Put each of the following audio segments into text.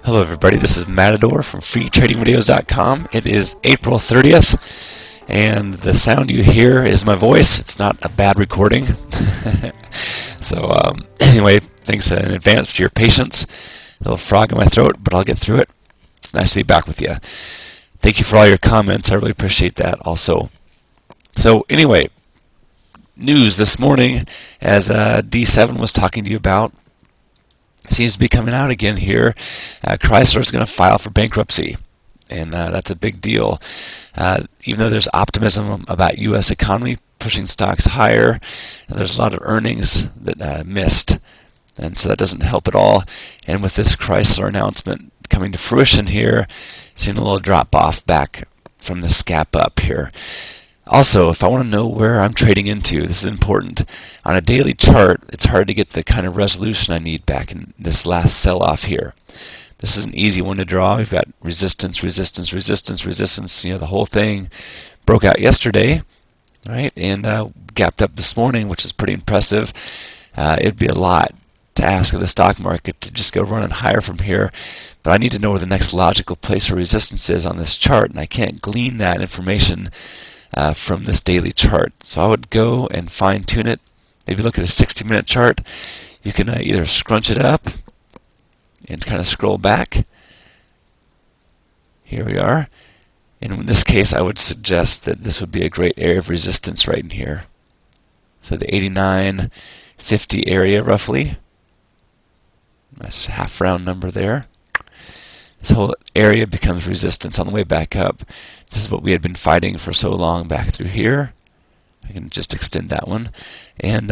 Hello everybody, this is Matador from freetradingvideos.com. It is April 30th, and the sound you hear is my voice. It's not a bad recording. So anyway, thanks in advance for your patience. A little frog in my throat, but I'll get through it. It's nice to be back with you. Thank you for all your comments. I really appreciate that also. So anyway, news this morning, as D7 was talking to you about, seems to be coming out again here. Chrysler is going to file for bankruptcy, and that's a big deal. Even though there's optimism about U.S. economy pushing stocks higher, there's a lot of earnings that missed, and so that doesn't help at all. And with this Chrysler announcement coming to fruition here, seeing a little drop off back from this gap up here. Also, if I want to know where I'm trading into, this is important. On a daily chart, it's hard to get the kind of resolution I need back in this last sell-off here. This is an easy one to draw. We've got resistance, resistance, resistance, resistance. You know, the whole thing broke out yesterday, right, and gapped up this morning, which is pretty impressive. It'd be a lot to ask of the stock market to just go running higher from here, but I need to know where the next logical place for resistance is on this chart, and I can't glean that information from this daily chart. So I would go and fine-tune it. Maybe look at a 60-minute chart. You can either scrunch it up and kind of scroll back. Here we are. And in this case, I would suggest that this would be a great area of resistance right in here. So the 89.50 area, roughly. Nice half round number there. This whole area becomes resistance on the way back up. This is what we had been fighting for so long back through here. I can just extend that one. And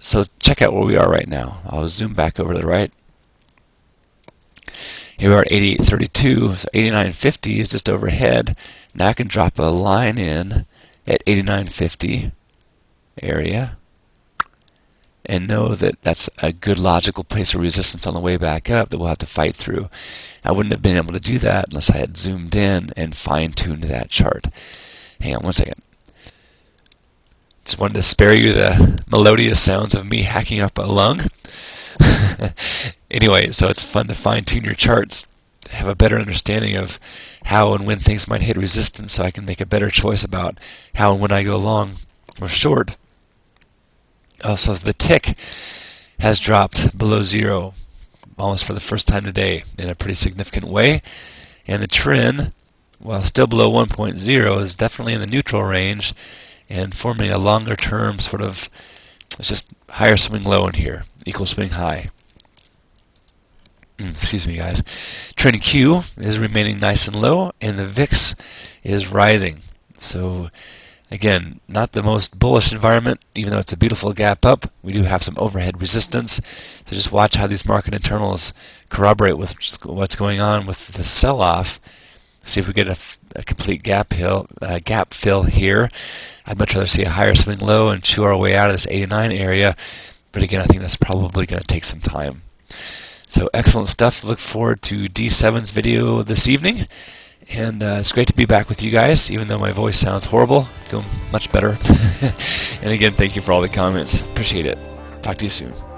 so check out where we are right now. I'll zoom back over to the right. Here we are at 88.32, so 89.50 is just overhead. Now I can drop a line in at 89.50 area and know that that's a good logical place of resistance on the way back up that we'll have to fight through. I wouldn't have been able to do that unless I had zoomed in and fine-tuned that chart. Hang on one second. Just wanted to spare you the melodious sounds of me hacking up a lung. Anyway, so it's fun to fine-tune your charts, have a better understanding of how and when things might hit resistance, so I can make a better choice about how and when I go long or short. Also, the tick has dropped below zero almost for the first time today in a pretty significant way, and the trend, while still below 1.0, is definitely in the neutral range and forming a longer term sort of, it's just higher swing low in here, equal swing high. Excuse me, guys. Trend Q is remaining nice and low, and the VIX is rising. So again, not the most bullish environment, even though it's a beautiful gap up. We do have some overhead resistance. So just watch how these market internals corroborate with what's going on with the sell-off. See if we get a complete gap fill here. I'd much rather see a higher swing low and chew our way out of this 89 area. But again, I think that's probably going to take some time. So excellent stuff. Look forward to D7's video this evening. And it's great to be back with you guys, even though my voice sounds horrible. I feel much better. And again, thank you for all the comments. Appreciate it. Talk to you soon.